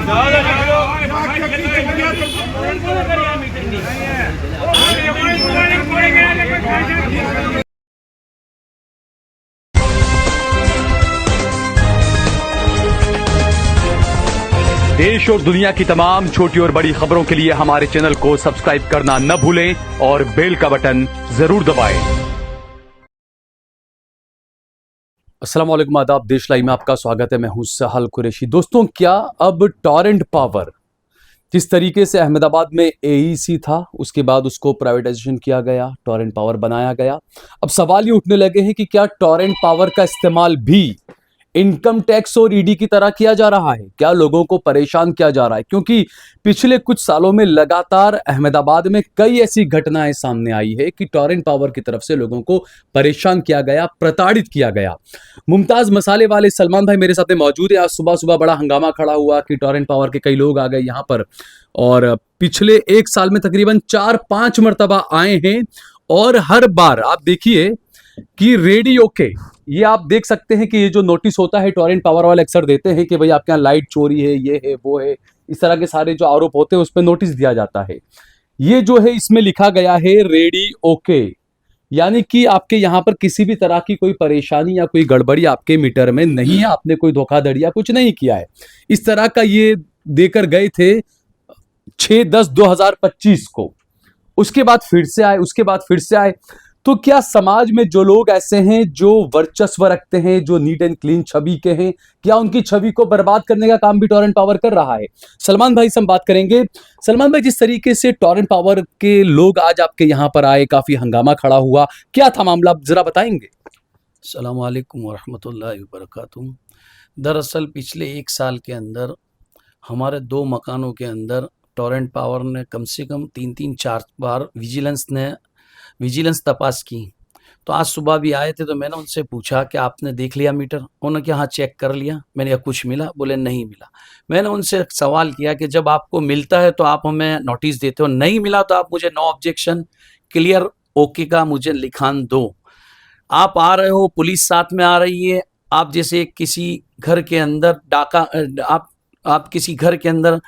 देश और दुनिया की तमाम छोटी और बड़ी खबरों के लिए हमारे चैनल को सब्सक्राइब करना न भूलें और बेल का बटन जरूर दबाएं। अस्सलाम वालेकुम, आदाब। देश लाइव में आपका स्वागत है। मैं हूं सहल कुरैशी। दोस्तों, क्या अब टॉरेंट पावर, जिस तरीके से अहमदाबाद में एईसी था, उसके बाद उसको प्राइवेटाइजेशन किया गया, टॉरेंट पावर बनाया गया, अब सवाल ये उठने लगे हैं कि क्या टॉरेंट पावर का इस्तेमाल भी इनकम टैक्स और ईडी की तरह किया जा रहा है? क्या लोगों को परेशान किया जा रहा है? क्योंकि पिछले कुछ सालों में लगातार अहमदाबाद में कई ऐसी घटनाएं सामने आई है कि टॉरेंट पावर की तरफ से लोगों को परेशान किया गया, प्रताड़ित किया गया। मुमताज मसाले वाले सलमान भाई मेरे साथ में मौजूद है। आज सुबह सुबह बड़ा हंगामा खड़ा हुआ कि टॉरेंट पावर के कई लोग आ गए यहाँ पर, और पिछले एक साल में तकरीबन 4-5 मरतबा आए हैं, और हर बार आप देखिए कि रेडियो के, ये आप देख सकते हैं कि ये जो नोटिस होता है टॉरेंट पावर वाले अक्सर देते हैं कि भाई आपके यहाँ लाइट चोरी है, ये है, वो है, इस तरह के सारे जो आरोप होते हैं उस पर नोटिस दिया जाता है। ये जो है इसमें लिखा गया है रेडी ओके, यानी कि आपके यहाँ पर किसी भी तरह की कोई परेशानी या कोई गड़बड़ी आपके मीटर में नहीं है, आपने कोई धोखाधड़ी या कुछ नहीं किया है। इस तरह का ये देकर गए थे 6/10/2025 को। उसके बाद फिर से आए। तो क्या समाज में जो लोग ऐसे हैं जो वर्चस्व रखते हैं, जो नीट एंड क्लीन छवि के हैं, क्या उनकी छवि को बर्बाद करने का काम भी टॉरेंट पावर कर रहा है? सलमान भाई से हम बात करेंगे। सलमान भाई, जिस तरीके से टॉरेंट पावर के लोग आज आपके यहाँ पर आए, काफी हंगामा खड़ा हुआ, क्या था मामला, आप जरा बताएंगे? अस्सलाम वालेकुम वरहमतुल्लाहि वबरकातुहू। दरअसल पिछले एक साल के अंदर हमारे 2 मकानों के अंदर टॉरेंट पावर ने कम से कम 3-4 बार विजिलेंस तपास की। तो आज सुबह भी आए थे, तो मैंने उनसे पूछा कि आपने देख लिया मीटर? उन्होंने कहा हाँ चेक कर लिया। मैंने कहा कुछ मिला? बोले नहीं मिला। मैंने उनसे सवाल किया कि जब आपको मिलता है तो आप हमें नोटिस देते हो, नहीं मिला तो आप मुझे नो ऑब्जेक्शन क्लियर ओके का मुझे लिखान दो। आप आ रहे हो, पुलिस साथ में आ रही है, आप जैसे किसी घर के अंदर डाका, आप किसी घर के अंदर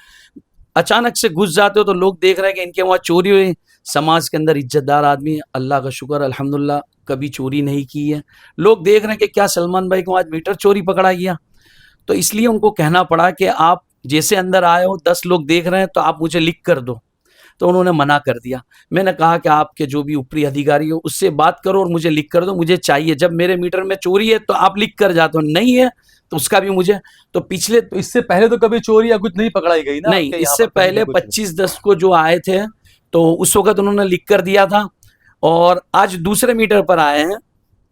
अचानक से घुस जाते हो तो लोग देख रहे हैं कि इनके वहाँ चोरी हुई। समाज के अंदर इज्जतदार आदमी, अल्लाह का शुक्र अल्हम्दुलिल्लाह कभी चोरी नहीं की है। लोग देख रहे हैं कि क्या सलमान भाई को आज मीटर चोरी पकड़ा गया। तो इसलिए उनको कहना पड़ा कि आप जैसे अंदर आए हो, 10 लोग देख रहे हैं तो आप मुझे लिख कर दो। तो उन्होंने मना कर दिया। मैंने कहा कि आपके जो भी ऊपरी अधिकारी हो उससे बात करो और मुझे लिख कर दो, मुझे चाहिए। जब मेरे मीटर में चोरी है तो आप लिख कर जाते हो, नहीं है तो उसका भी मुझे। तो इससे पहले तो कभी चोरी या कुछ नहीं पकड़ाई गई ना? नहीं, इससे पहले 25/10 को जो आए थे तो उस वक्त उन्होंने लिख कर दिया था। और आज दूसरे मीटर पर आए हैं,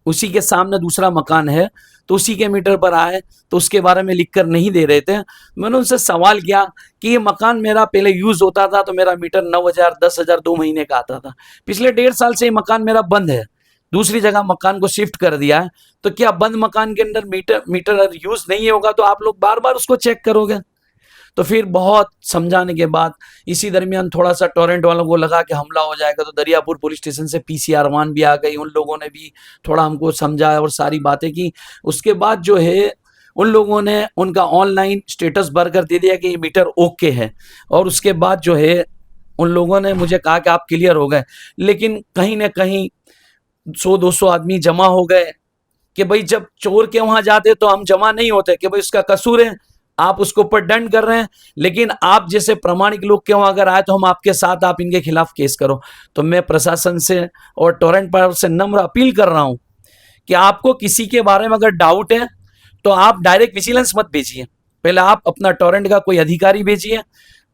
उसी के सामने दूसरा मकान है तो उसी के मीटर पर आए तो उसके बारे में लिख कर नहीं दे रहे थे। मैंने उनसे सवाल किया कि ये मकान मेरा पहले यूज होता था तो मेरा मीटर 9,000 10,000 2 महीने का आता था। पिछले 1.5 साल से ये मकान मेरा बंद है, दूसरी जगह मकान को शिफ्ट कर दिया है। तो क्या बंद मकान के अंदर मीटर यूज नहीं होगा तो आप लोग बार बार उसको चेक करोगे? तो फिर बहुत समझाने के बाद इसी दरमियान थोड़ा सा टॉरेंट वालों को लगा कि हमला हो जाएगा, तो दरियापुर पुलिस स्टेशन से PCR-1 भी आ गई। उन लोगों ने भी थोड़ा हमको समझाया और सारी बातें की। उसके बाद जो है उन लोगों ने उनका ऑनलाइन स्टेटस भरकर दे दिया कि ये मीटर ओके है। और उसके बाद जो है उन लोगों ने मुझे कहा कि आप क्लियर हो गए। लेकिन कहीं ना कहीं 100-200 आदमी जमा हो गए कि भाई जब चोर के वहां जाते तो हम जमा नहीं होते कि भाई उसका कसूर है, आप उसको ऊपर दंड कर रहे हैं। लेकिन आप जैसे प्रामाणिक लोग के वहां अगर आए तो हम आपके साथ, आप इनके खिलाफ केस करो। तो मैं प्रशासन से और टॉरेंट पावर से नम्र अपील कर रहा हूं कि आपको किसी के बारे में अगर डाउट है तो आप डायरेक्ट विजिलेंस मत भेजिए, पहले आप अपना टॉरेंट का कोई अधिकारी भेजिए,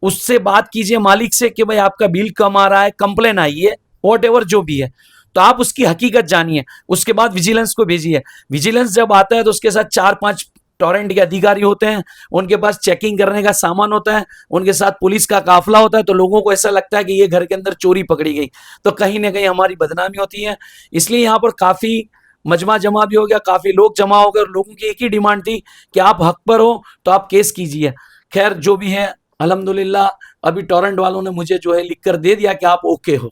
उससे बात कीजिए मालिक से कि भाई आपका बिल कम आ रहा है, कंप्लेन आई है, वॉट जो भी है, तो आप उसकी हकीकत जानिए। उसके बाद विजिलेंस को भेजिए। विजिलेंस जब आता है तो उसके साथ 4-5 टॉरेंट के अधिकारी होते हैं, उनके पास चेकिंग करने का सामान होता है, उनके साथ पुलिस का काफिला होता है। तो लोगों को ऐसा लगता है कि ये घर के अंदर चोरी पकड़ी गई, तो कहीं ना कहीं हमारी बदनामी होती है। इसलिए यहाँ पर काफी मजमा जमा भी हो गया, काफी लोग जमा हो गए और लोगों की एक ही डिमांड थी कि आप हक पर हो तो आप केस कीजिए। खैर जो भी है अल्हम्दुलिल्लाह अभी टॉरेंट वालों ने मुझे जो है लिख कर दे दिया कि आप ओके हो।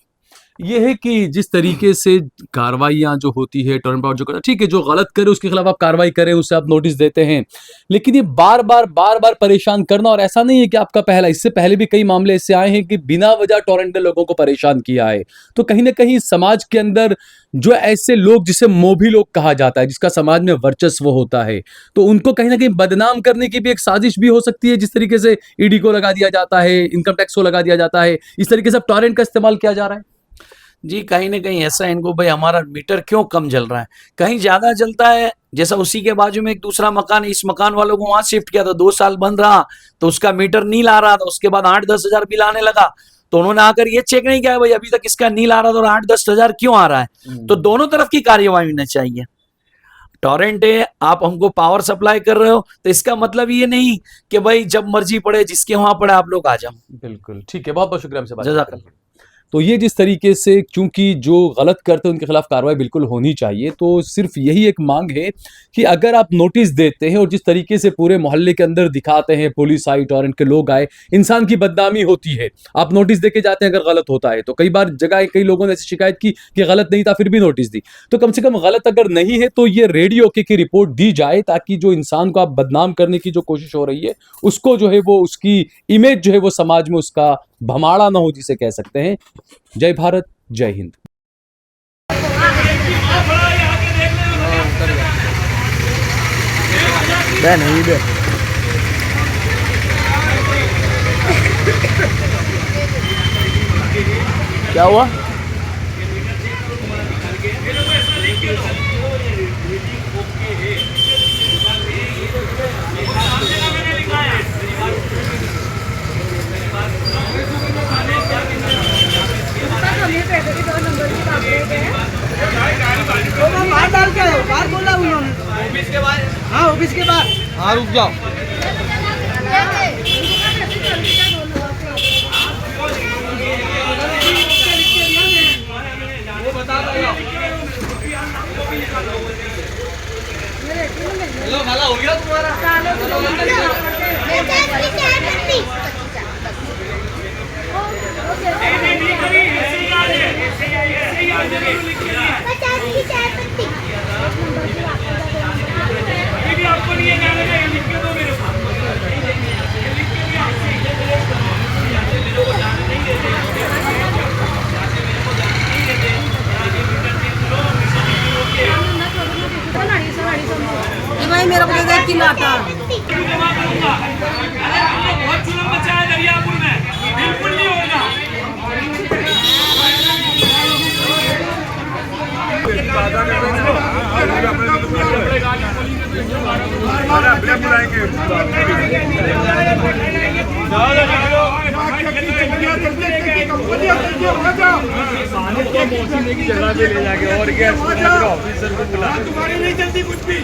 ये है कि जिस तरीके से कार्रवाइयाँ जो होती है टर्न पावर जो करता है, ठीक है, जो गलत करे उसके खिलाफ आप कार्रवाई करें, उसे आप नोटिस देते हैं, लेकिन ये बार बार परेशान करना, और ऐसा नहीं है कि आपका पहला, इससे पहले भी कई मामले ऐसे आए हैं कि बिना वजह टॉरेंट ने लोगों को परेशान किया है। तो कहीं ना कहीं समाज के अंदर जो ऐसे लोग, जिसे मोभी लोग कहा जाता है, जिसका समाज में वर्चस्व होता है, तो उनको कहीं ना कहीं बदनाम करने की भी एक साजिश भी हो सकती है। जिस तरीके से ईडी को लगा दिया जाता है, इनकम टैक्स को लगा दिया जाता है, इस तरीके से अब टॉरेंट का इस्तेमाल किया जा रहा है। जी, कहीं ना कहीं ऐसा है इनको, भाई हमारा मीटर क्यों कम जल रहा है, कहीं ज्यादा जलता है। जैसा उसी के बाजू में एक दूसरा मकान है, इस मकान वालों को वहां शिफ्ट किया था, 2 साल बंद रहा तो उसका मीटर नील आ रहा था, उसके बाद 8-10 हजार बिल आने लगा, तो उन्होंने आकर ये चेक नहीं किया भाई अभी तक इसका नील आ रहा था और 8-10 हजार क्यों आ रहा है। तो दोनों तरफ की कार्यवाही होनी चाहिए। टॉरेंट है, आप हमको पावर सप्लाई कर रहे हो, तो इसका मतलब ये नहीं कि भाई जब मर्जी पड़े, जिसके वहां पड़े आप लोग आ जाओ। बिल्कुल ठीक है, बहुत बहुत शुक्रिया हमसे बात करने जज़ाकल्लाह। के लिए। तो ये जिस तरीके से, क्योंकि जो गलत करते हैं उनके खिलाफ कार्रवाई बिल्कुल होनी चाहिए, तो सिर्फ यही एक मांग है कि अगर आप नोटिस देते हैं और जिस तरीके से पूरे मोहल्ले के अंदर दिखाते हैं, पुलिस आई, टॉरेंट के लोग आए, इंसान की बदनामी होती है। आप नोटिस देके जाते हैं अगर गलत होता है, तो कई बार जगह कई लोगों ने ऐसी शिकायत की कि गलत नहीं था फिर भी नोटिस दी, तो कम से कम गलत अगर नहीं है तो ये रेडियो की रिपोर्ट दी जाए, ताकि जो इंसान को आप बदनाम करने की जो कोशिश हो रही है, उसको जो है वो, उसकी इमेज जो है वो समाज में उसका भमाड़ा ना हो, जिसे कह सकते हैं। जय भारत, जय हिंद। क्या हुआ? बाहर डाल के आए, बाहर बोला उन्होंने। ऑफिस के बाहर? हाँ, ऑफिस के बाहर। हाँ, रुक जाओ। हेलो, खाला हो गया तुम्हारा? आपको नहीं है, लिख के दो मेरे को। भाई मेरा को देख कि लाता बहुत जुल्म मचा है दरियापुर में, बिल्कुल नहीं होगा। ले जाके और क्या ऑफिसर को बुला, तुम्हारी नहीं चलती कुछ भी।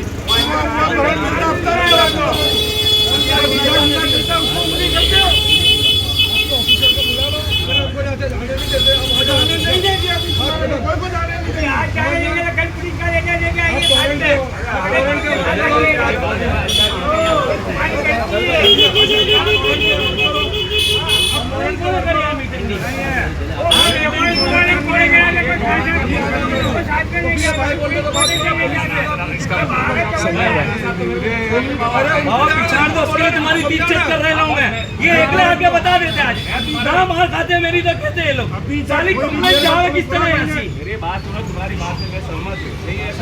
तुम्हारी बीच चेक कर रहे लोग हैं, ये एकले आके बता देते आज ना मार खाते मेरी तो कहते हैं लोग। साली कंप्लेंट जाओगे किस तरह ऐसी? मेरी बात सुनो, तुम्हारी बात से मैं सहमत हूँ।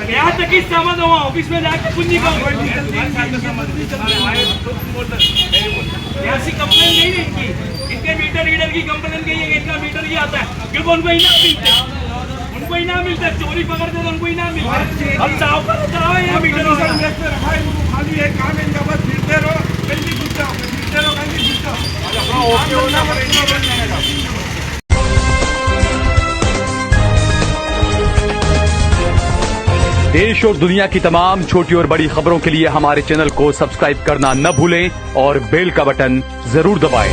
यहाँ तक ही सहमत हुआ, ऑफिस में जाके पूंजी का ऐसी कंप्लेंट नहीं इनकी, इनके मीटर रीडर की कंप्लेंट की है, इनका मीटर ही आता है क्योंकि उनको इनाम मिलता है, उनको इनाम मिलता है, चोरी पकड़ते तो उनको इनाम मिलता है। अब चाव पर चलाओ यहाँ मीटर खाली है काम इनका, बस फिरते रहो, कहीं भी घुस जाओ, फिरते रहो, कहीं भी घुस जाओ। ओके होना पड़ेगा, बन जाएगा। देश और दुनिया की तमाम छोटी और बड़ी खबरों के लिए हमारे चैनल को सब्सक्राइब करना न भूलें और बेल का बटन जरूर दबाएं।